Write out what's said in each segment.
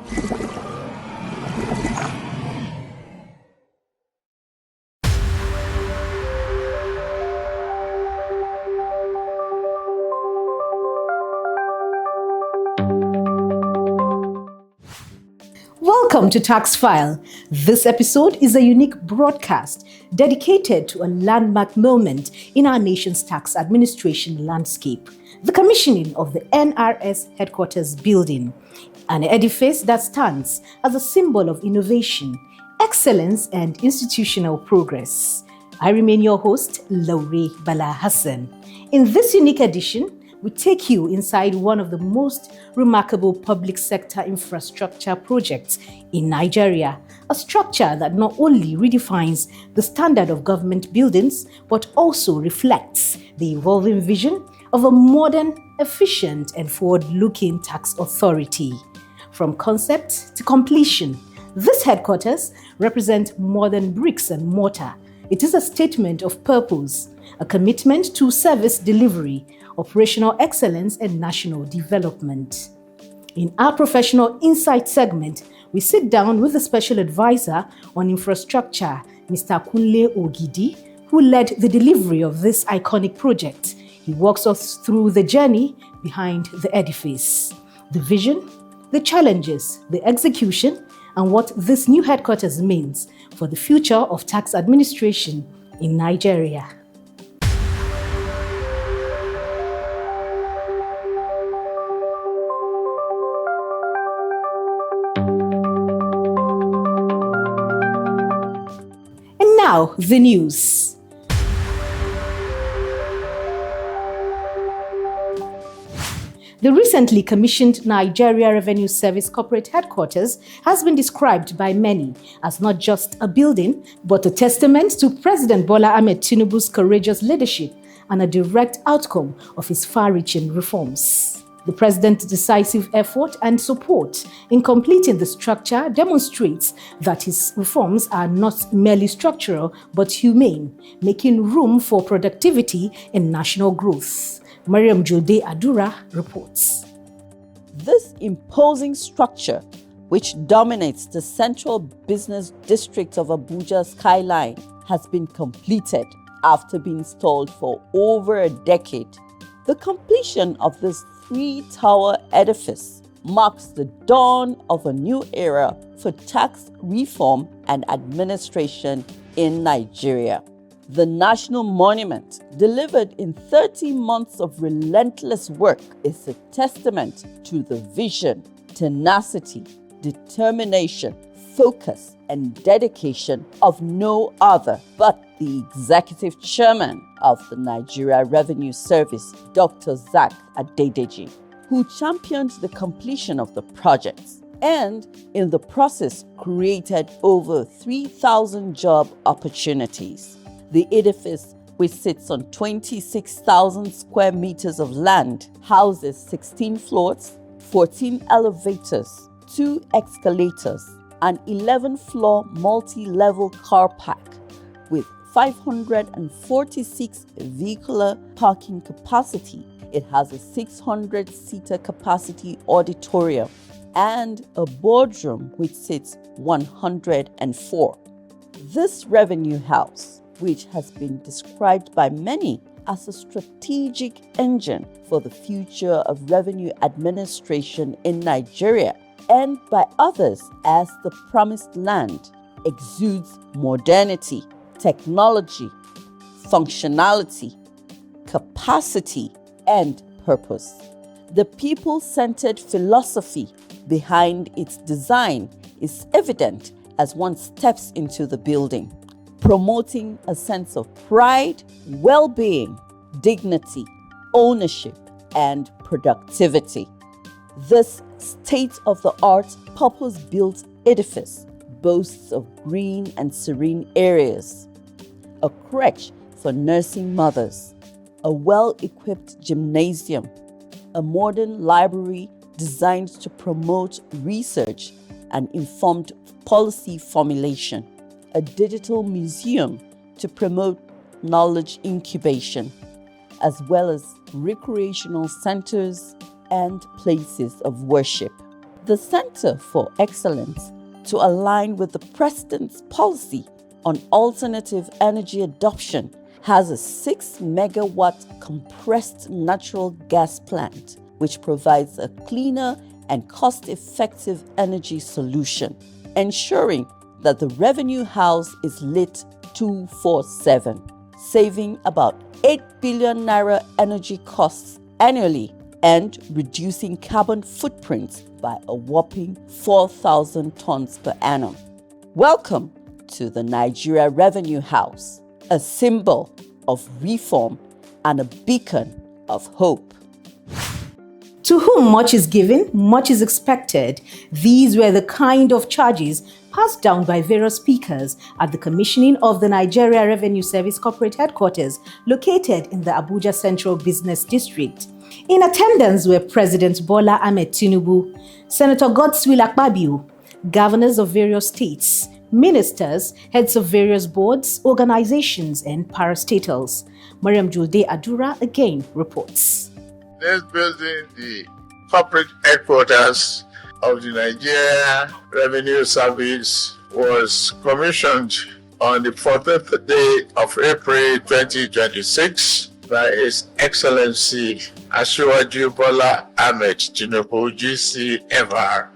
Welcome to Tax File. This episode is a unique broadcast dedicated to a landmark moment in our nation's tax administration landscape, the commissioning of the NRS headquarters building, an edifice that stands as a symbol of innovation, excellence, and institutional progress. I remain your host, Laure Bala Hassan. In this unique edition, we take you inside one of the most remarkable public sector infrastructure projects in Nigeria, a structure that not only redefines the standard of government buildings, but also reflects the evolving vision of a modern, efficient, and forward-looking tax authority. From concept to completion, this headquarters represents more than bricks and mortar. It is a statement of purpose, a commitment to service delivery, operational excellence, and national development. In our professional insight segment, we sit down with the special advisor on infrastructure, Mr. Kunle Ogidi, who led the delivery of this iconic project. He walks us through the journey behind the edifice, the vision, the challenges, the execution, and what this new headquarters means for the future of tax administration in Nigeria. Now, the news. The recently commissioned Nigeria Revenue Service Corporate Headquarters has been described by many as not just a building, but a testament to President Bola Ahmed Tinubu's courageous leadership and a direct outcome of his far-reaching reforms. The president's decisive effort and support in completing the structure demonstrates that his reforms are not merely structural but humane, making room for productivity and national growth. Mariam Jode Adura reports. This imposing structure, which dominates the central business district of Abuja skyline, has been completed after being stalled for over a decade. The completion of this three-tower edifice marks the dawn of a new era for tax reform and administration in Nigeria. The national monument, delivered in 30 months of relentless work, is a testament to the vision, tenacity, determination, focus, and dedication of no other but the executive chairman of the Nigeria Revenue Service, Dr. Zach Adedeji, who championed the completion of the projects and in the process created over 3,000 job opportunities. The edifice, which sits on 26,000 square meters of land, houses 16 floors, 14 elevators, 2 escalators, an 11-floor multi-level car park with 546 vehicular parking capacity. It has a 600-seater capacity auditorium and a boardroom which sits 104. This revenue house, which has been described by many as a strategic engine for the future of revenue administration in Nigeria, and by others as the promised land, exudes modernity, technology, functionality, capacity, and purpose. The people-centered philosophy behind its design is evident as one steps into the building, promoting a sense of pride, well-being, dignity, ownership, and productivity. This state-of-the-art, purpose-built edifice boasts of green and serene areas, a crèche for nursing mothers, a well-equipped gymnasium, a modern library designed to promote research and informed policy formulation, a digital museum to promote knowledge incubation, as well as recreational centers and places of worship. The Center for Excellence, to align with the President's policy on alternative energy adoption, has a 6-megawatt compressed natural gas plant, which provides a cleaner and cost-effective energy solution, ensuring that the revenue house is lit 24/7, saving about 8 billion naira energy costs annually and reducing carbon footprints by a whopping 4,000 tons per annum. Welcome to the Nigeria Revenue House, a symbol of reform and a beacon of hope. To whom much is given, much is expected. These were the kind of charges passed down by various speakers at the commissioning of the Nigeria Revenue Service Corporate Headquarters located in the Abuja Central Business District. In attendance were President Bola Ahmed Tinubu, Senator Godswill Akpabio, governors of various states, ministers, heads of various boards, organizations, and parastatals. Mariam Julde Adura again reports. This building, the corporate headquarters of the Nigeria Revenue Service, was commissioned on the 14th day of April 2026 by His Excellency Asiwaju Bola Ahmed Tinubu, GCFR.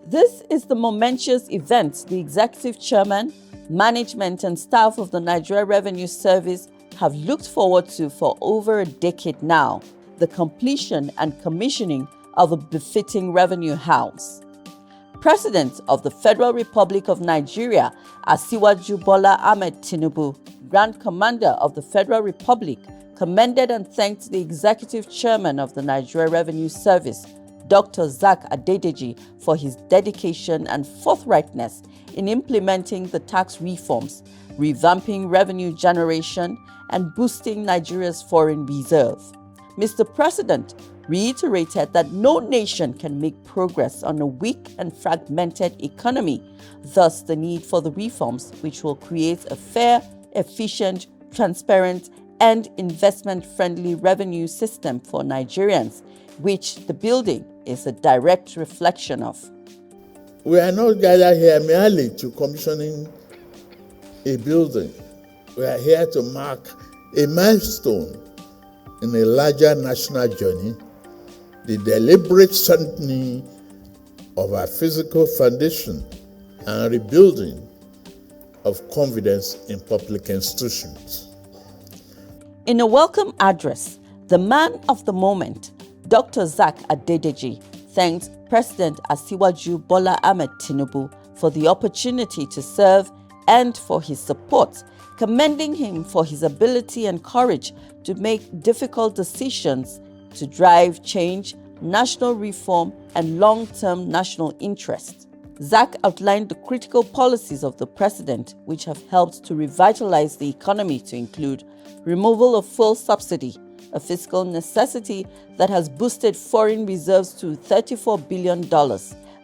This is the momentous event the Executive Chairman, management and staff of the Nigeria Revenue Service have looked forward to for over a decade now, the completion and commissioning of a befitting revenue house. President of the Federal Republic of Nigeria, Asiwaju Bola Ahmed Tinubu, Grand Commander of the Federal Republic, commended and thanked the Executive Chairman of the Nigeria Revenue Service, Dr. Zak Adedeji, for his dedication and forthrightness in implementing the tax reforms, revamping revenue generation, and boosting Nigeria's foreign reserve. Mr. President reiterated that no nation can make progress on a weak and fragmented economy, thus the need for the reforms which will create a fair, efficient, transparent, and investment-friendly revenue system for Nigerians, which the building is a direct reflection of. We are not gathered here merely to commissioning a building. We are here to mark a milestone in a larger national journey, the deliberate strengthening of our physical foundation and rebuilding of confidence in public institutions. In a welcome address, the man of the moment, Dr. Zak Adedeji, thanked President Asiwaju Bola Ahmed Tinubu for the opportunity to serve and for his support, commending him for his ability and courage to make difficult decisions to drive change, national reform, and long-term national interest. Zak outlined the critical policies of the president which have helped to revitalize the economy, to include removal of fuel subsidy, a fiscal necessity that has boosted foreign reserves to $34 billion,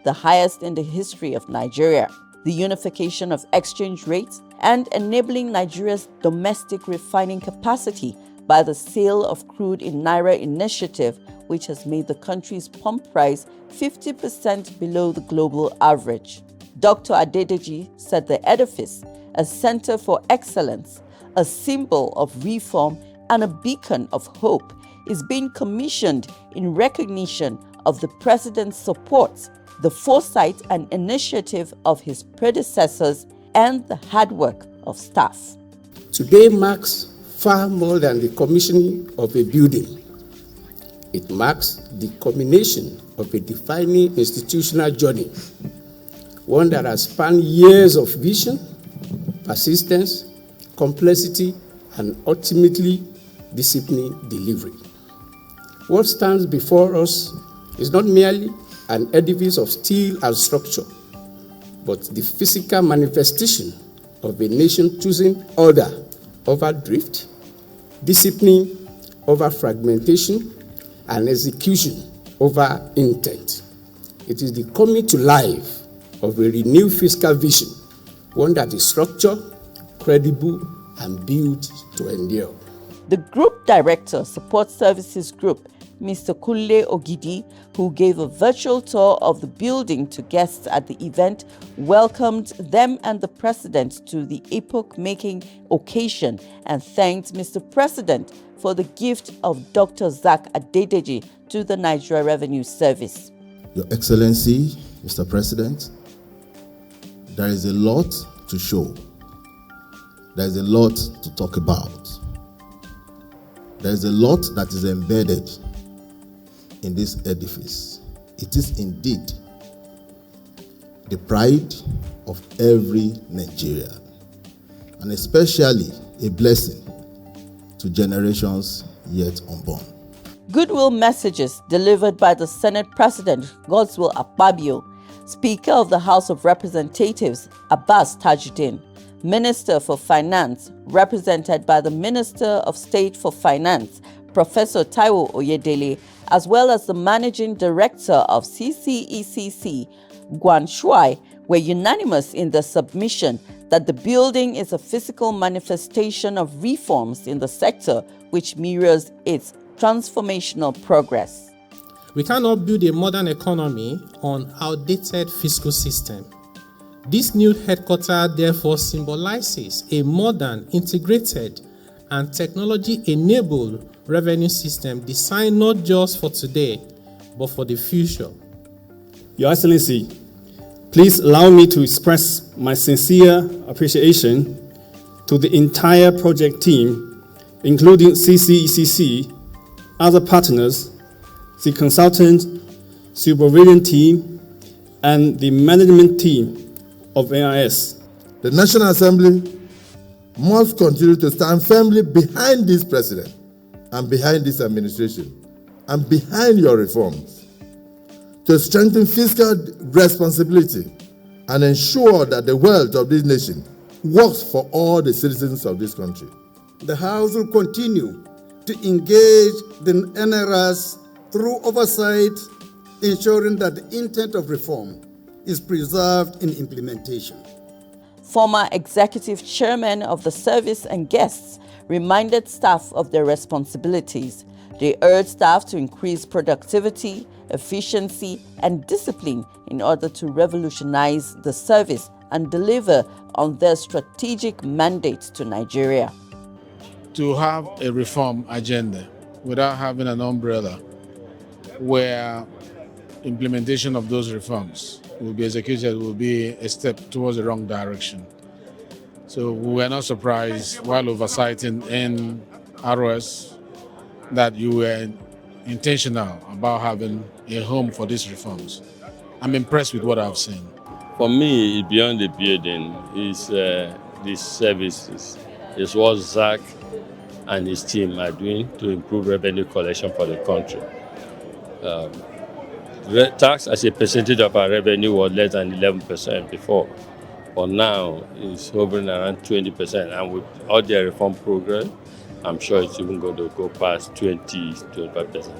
the highest in the history of Nigeria, the unification of exchange rates, and enabling Nigeria's domestic refining capacity by the sale of crude in Naira initiative, which has made the country's pump price 50% below the global average. Dr. Adedeji said the edifice, a center for excellence, a symbol of reform, and a beacon of hope, is being commissioned in recognition of the president's support, the foresight and initiative of his predecessors, and the hard work of staff. Today marks far more than the commissioning of a building. It marks the culmination of a defining institutional journey, one that has spanned years of vision, persistence, complexity, and ultimately disciplined delivery. What stands before us is not merely an edifice of steel and structure, but the physical manifestation of a nation choosing order over drift, discipline over fragmentation, and execution over intent. It is the coming to life of a renewed fiscal vision, one that is structured, credible, and built to endure. The Group Director, Support Services Group, Mr. Kunle Ogidi, who gave a virtual tour of the building to guests at the event, welcomed them and the President to the epoch-making occasion and thanked Mr. President for the gift of Dr. Zak Adedeji to the Nigeria Revenue Service. Your Excellency, Mr. President, there is a lot to show. There is a lot to talk about. There is a lot that is embedded in this edifice. It is indeed the pride of every Nigerian, and especially a blessing to generations yet unborn. Goodwill messages delivered by the Senate President Godswill Akpabio, Speaker of the House of Representatives Abbas Tajuddin, Minister for Finance, represented by the Minister of State for Finance, Professor Taiwo Oyedele, as well as the Managing Director of CCECC, Guan Shuai, were unanimous in the submission that the building is a physical manifestation of reforms in the sector which mirrors its transformational progress. We cannot build a modern economy on outdated fiscal system. This new headquarters therefore symbolizes a modern, integrated, and technology-enabled revenue system designed not just for today, but for the future. Your Excellency, please allow me to express my sincere appreciation to the entire project team, including CCECC, other partners, the consultant, supervision team, and the management team of AIS. The National Assembly must continue to stand firmly behind this president and behind this administration and behind your reforms to strengthen fiscal responsibility and ensure that the wealth of this nation works for all the citizens of this country. The House will continue to engage the NRS through oversight, ensuring that the intent of reform is preserved in implementation. Former executive chairman of the service and guests reminded staff of their responsibilities. They urged staff to increase productivity, efficiency, and discipline in order to revolutionize the service and deliver on their strategic mandate to Nigeria. To have a reform agenda without having an umbrella where implementation of those reforms will be executed will be a step towards the wrong direction. So we were not surprised while oversighting in ROS that you were intentional about having a home for these reforms. I'm impressed with what I've seen. For me, beyond the building is these services. It's what Zach and his team are doing to improve revenue collection for the country. Tax as a percentage of our revenue was less than 11% before, but now it's hovering around 20%. And with all the reform progress, I'm sure it's even going to go past 20-25%,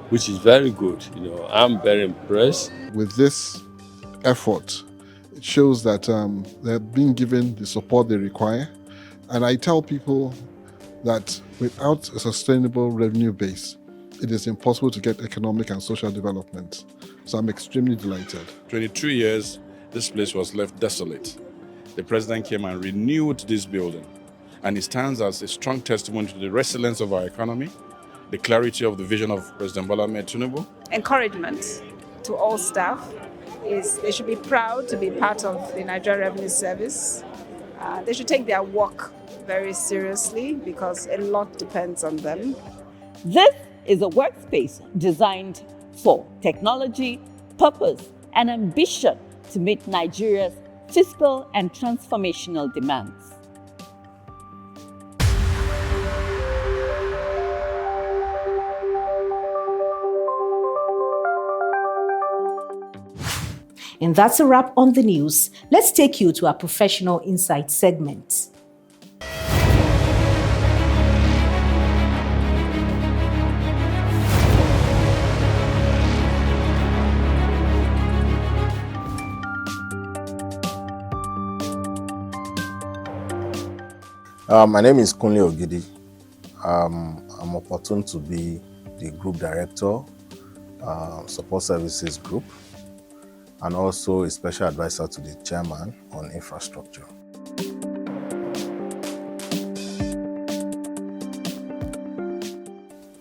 which is very good. I'm very impressed. With this effort, it shows that they're being given the support they require. And I tell people that without a sustainable revenue base, it is impossible to get economic and social development. So I'm extremely delighted. 22 years, this place was left desolate. The president came and renewed this building, and it stands as a strong testimony to the resilience of our economy, the clarity of the vision of President Bola Ahmed Tinubu. Encouragement to all staff is they should be proud to be part of the Nigeria Revenue Service. They should take their work very seriously because a lot depends on them. This is a workspace designed for technology, purpose, and ambition to meet Nigeria's fiscal and transformational demands. And that's a wrap on the news. Let's take you to our professional insight segment. My name is Kunle Ogidi. I'm opportune to be the group director, support services group, and also a special advisor to the chairman on infrastructure.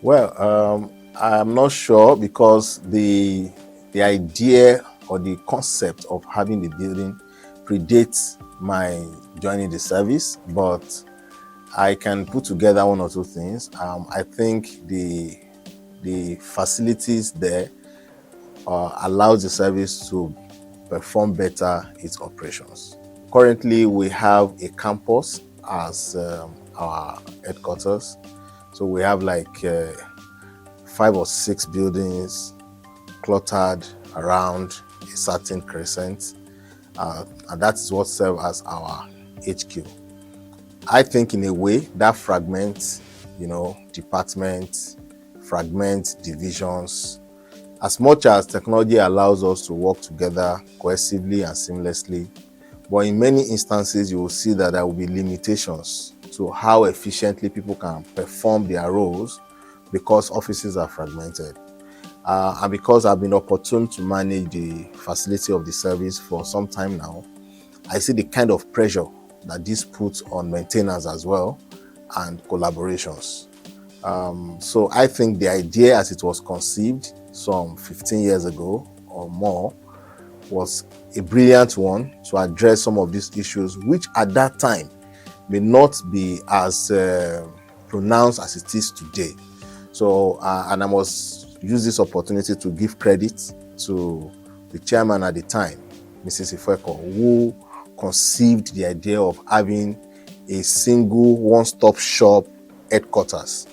Well, I'm not sure because the idea or the concept of having the building predates my joining the service, but I can put together one or two things. I think the facilities there allows the service to perform better its operations. Currently, we have a campus as our headquarters. So we have like 5 or 6 buildings cluttered around a certain crescent, and that is what serves as our HQ. I think in a way that fragments, departments, fragments divisions. As much as technology allows us to work together cohesively and seamlessly, but in many instances you will see that there will be limitations to how efficiently people can perform their roles because offices are fragmented. And because I've been opportune to manage the facility of the service for some time now, I see the kind of pressure that this puts on maintenance as well and collaborations. So I think the idea as it was conceived some 15 years ago or more was a brilliant one to address some of these issues, which at that time may not be as pronounced as it is today. So, and I must use this opportunity to give credit to the chairman at the time, Mrs. Ifeko, who conceived the idea of having a single one-stop shop headquarters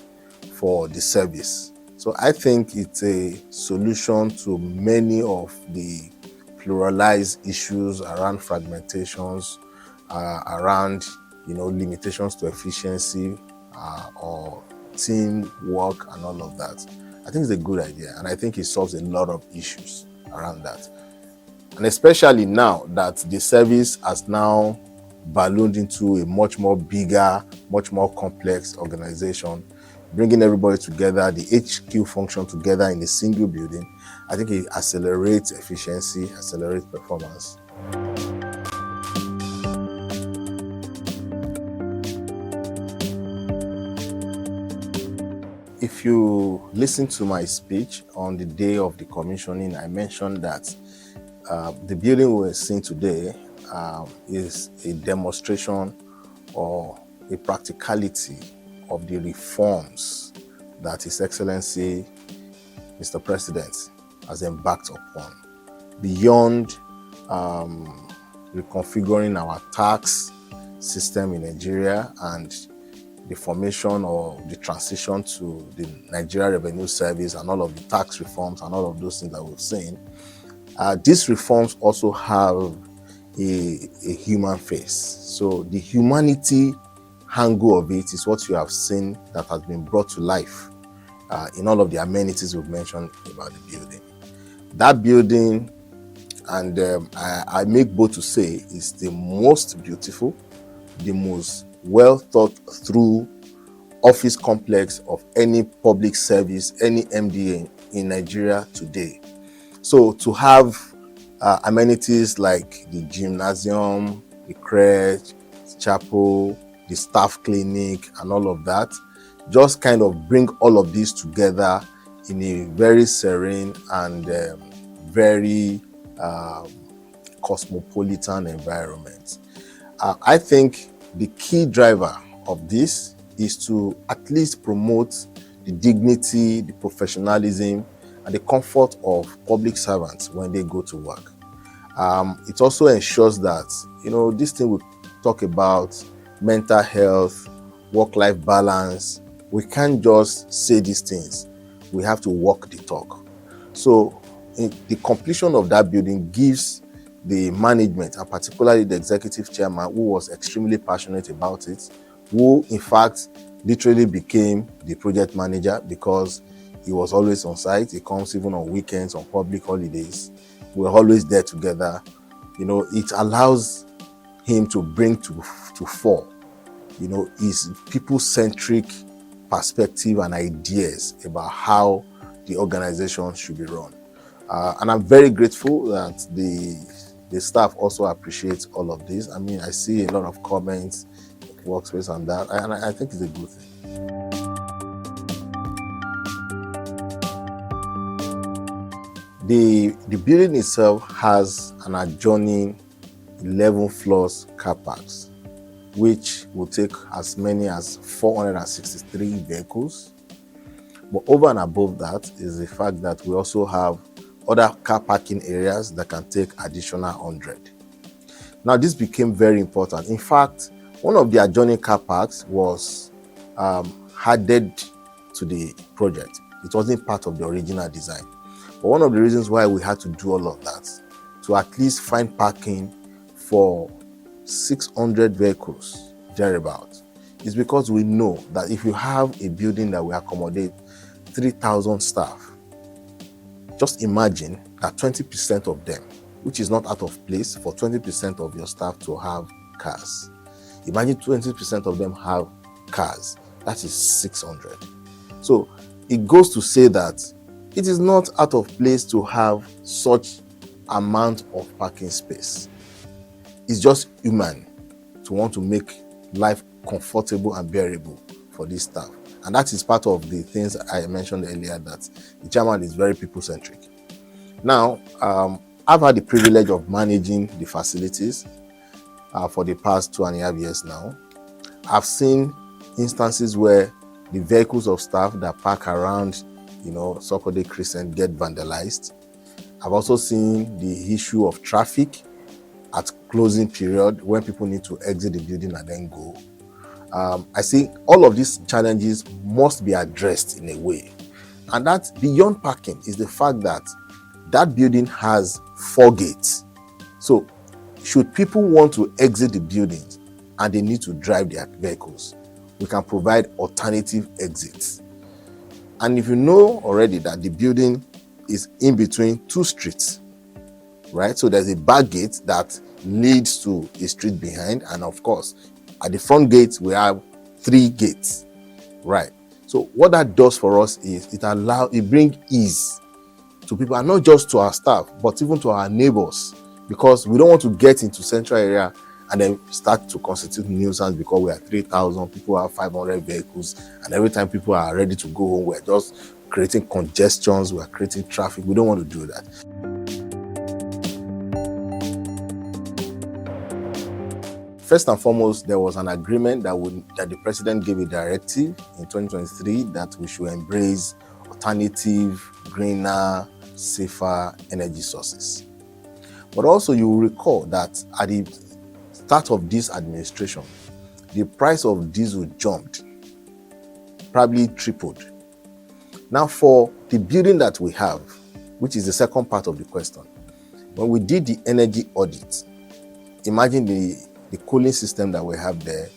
for the service. So I think it's a solution to many of the pluralized issues around fragmentations, around limitations to efficiency or teamwork and all of that. I think it's a good idea, and I think it solves a lot of issues around that. And especially now that the service has now ballooned into a much more bigger, much more complex organization, bringing everybody together, the HQ function together in a single building, I think it accelerates efficiency, accelerates performance. If you listen to my speech on the day of the commissioning, I mentioned that the building we're seeing today is a demonstration or a practicality of the reforms that His Excellency, Mr. President, has embarked upon. Beyond reconfiguring our tax system in Nigeria and the formation or the transition to the Nigeria Revenue Service and all of the tax reforms and all of those things that we've seen, these reforms also have a human face. So the humanity angle of it is what you have seen that has been brought to life in all of the amenities we've mentioned about the building. That building, and I make bold to say, is the most beautiful, the most well thought through office complex of any public service, any MDA in Nigeria today. So to have amenities like the gymnasium, the crèche, the chapel, the staff clinic, and all of that, just kind of bring all of these together in a very serene and very cosmopolitan environment. I think the key driver of this is to at least promote the dignity, the professionalism, and the comfort of public servants when they go to work. It also ensures that, this thing we talk about, mental health, work-life balance, we can't just say these things. We have to walk the talk. So the completion of that building gives the management, and particularly the executive chairman, who was extremely passionate about it, who in fact literally became the project manager because he was always on site. He comes even on weekends, on public holidays. We're always there together. It allows him to bring to fore, his people-centric perspective and ideas about how the organization should be run. And I'm very grateful that the staff also appreciates all of this. I mean, I see a lot of comments, workspace on that, and I think it's a good thing. The building itself has an adjoining 11 floors car parks, which will take as many as 463 vehicles. But over and above that is the fact that we also have other car parking areas that can take additional 100. Now, this became very important. In fact, one of the adjoining car parks was added to the project. It wasn't part of the original design. But one of the reasons why we had to do all of that, to at least find parking for 600 vehicles thereabout, is because we know that if you have a building that will accommodate 3,000 staff, just imagine that 20% of them, which is not out of place for 20% of your staff to have cars. Imagine 20% of them have cars. That is 600. So it goes to say that it is not out of place to have such amount of parking space. It's just human to want to make life comfortable and bearable for this staff. And that is part of the things I mentioned earlier, that the chairman is very people-centric. Now, I've had the privilege of managing the facilities for the past 2.5 years now. I've seen instances where the vehicles of staff that park around, Sokode Crescent get vandalized. I've also seen the issue of traffic at closing period when people need to exit the building and then go. I think all of these challenges must be addressed in a way. And that beyond parking is the fact that that building has 4 gates. So should people want to exit the building and they need to drive their vehicles, we can provide alternative exits. And if you know already that the building is in between 2 streets, right? So there's a back gate that leads to a street behind, and of course, at the front gate, we have 3 gates, right? So what that does for us is it brings ease to people, and not just to our staff, but even to our neighbors, because we don't want to get into central area and then start to constitute nuisance because we are 3,000, people have 500 vehicles, and every time people are ready to go home, we're just creating congestions, we're creating traffic. We don't want to do that. First and foremost, there was an agreement that the president gave a directive in 2023 that we should embrace alternative, greener, safer energy sources. But also you will recall that at the start of this administration, the price of diesel jumped, probably tripled. Now for the building that we have, which is the second part of the question, when we did the energy audit, imagine the cooling system that we have there.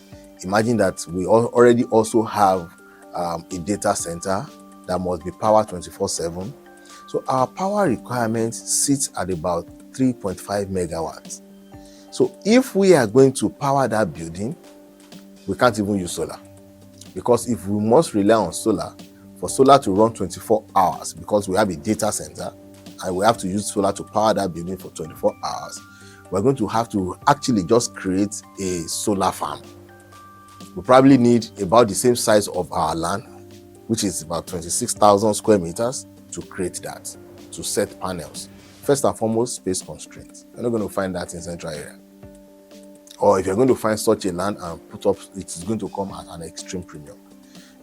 Imagine that we already also have a data center that must be powered 24/7. So our power requirement sits at about 3.5 megawatts. So if we are going to power that building, we can't even use solar. Because if we must rely on solar, for solar to run 24 hours, because we have a data center and we have to use solar to power that building for 24 hours, we're going to have to actually just create a solar farm. We probably need about the same size of our land, which is about 26,000 square meters, to create that, to set panels. First and foremost, space constraints. You're not going to find that in central area. Or if you're going to find such a land and put up, it is going to come at an extreme premium.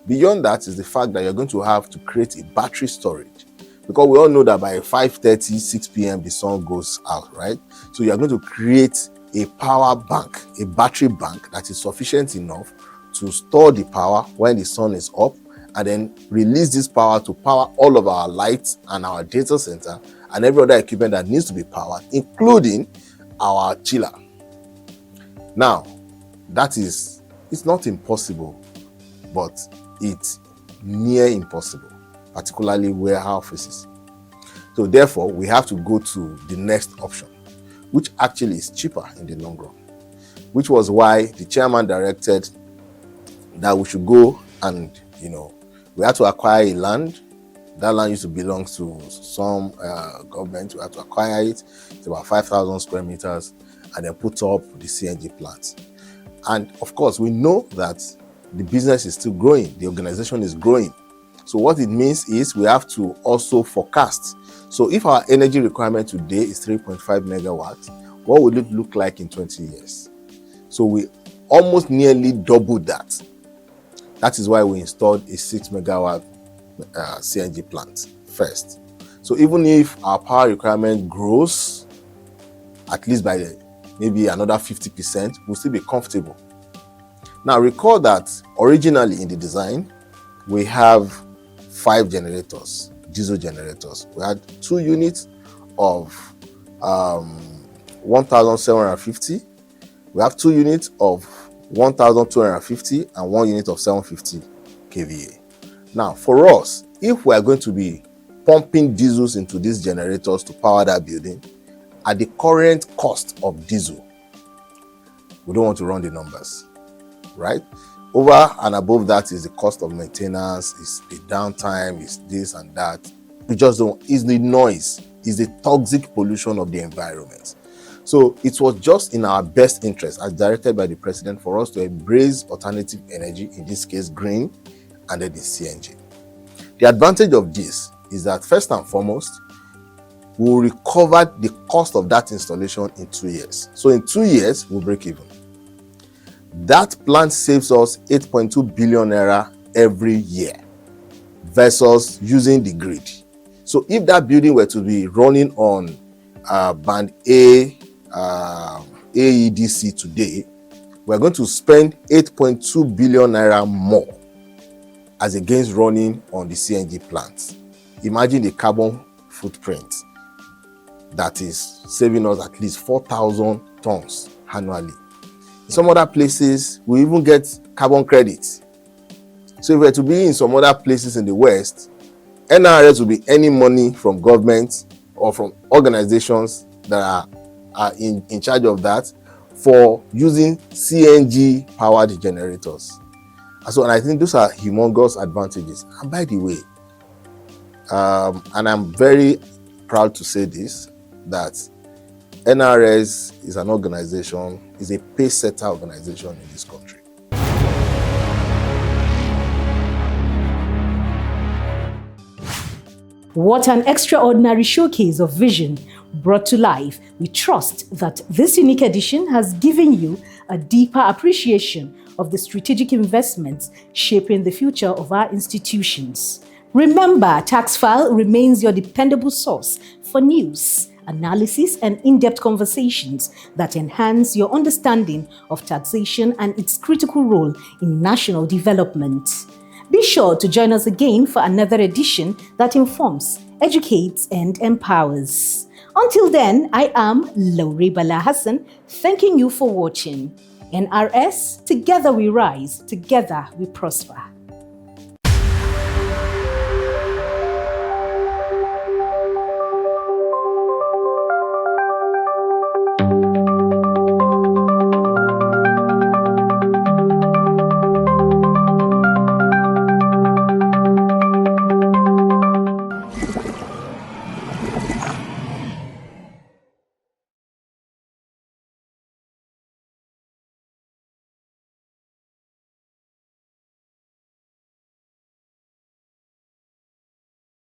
Beyond that is the fact that you're going to have to create a battery storage. Because we all know that by 5:30, 6 p.m. the sun goes out, right? So you're going to create a power bank, a battery bank that is sufficient enough to store the power when the sun is up, and then release this power to power all of our lights and our data center and every other equipment that needs to be powered, including our chiller. Now, it's not impossible, but it's near impossible, particularly warehouses. So therefore, we have to go to the next option, which actually is cheaper in the long run, which was why the chairman directed that we should go and we had to acquire a land. That land used to belong to some government. We had to acquire it. It's about 5,000 square meters, and then put up the CNG plant. And of course, we know that the business is still growing. The organization is growing. So what it means is we have to also forecast. So if our energy requirement today is 3.5 megawatts, what will it look like in 20 years? So we almost nearly doubled that. That is why we installed a 6 megawatt CNG plant first. So even if our power requirement grows, at least by maybe another 50%, we'll still be comfortable. Now recall that originally in the design, we have 5 generators, diesel generators. We had 2 units of 1,750. We have 2 units of 1,250 and 1 unit of 750 kVA. Now, for us, if we are going to be pumping diesels into these generators to power that building, at the current cost of diesel, we don't want to run the numbers, right? Over and above that is the cost of maintenance, is the downtime, is this and that. We just don't, it's the noise, it's the toxic pollution of the environment. So it was just in our best interest, as directed by the president, for us to embrace alternative energy, in this case green, and then the CNG. The advantage of this is that first and foremost, we will recover the cost of that installation in 2 years. So in 2 years, we'll break even. That plant saves us 8.2 billion naira every year versus using the grid. So if that building were to be running on band A, AEDC today, we're going to spend 8.2 billion naira more as against running on the CNG plants. Imagine the carbon footprint that is saving us at least 4,000 tons annually. In some other places, we even get carbon credits. So if we were to be in some other places in the West, NRS will be earning money from government or from organizations that are in charge of that for using CNG powered generators. So, and I think those are humongous advantages. And by the way, and I'm very proud to say this, that NRS is an organization, is a pace-setter organization in this country. What an extraordinary showcase of vision brought to life. We trust that this unique edition has given you a deeper appreciation of the strategic investments shaping the future of our institutions. Remember, TaxFile remains your dependable source for news, analysis, and in-depth conversations that enhance your understanding of taxation and its critical role in national development. Be sure to join us again for another edition that informs, educates, and empowers. Until then, I am Laure Bala Hassan, thanking you for watching. NRS, together we rise, together we prosper.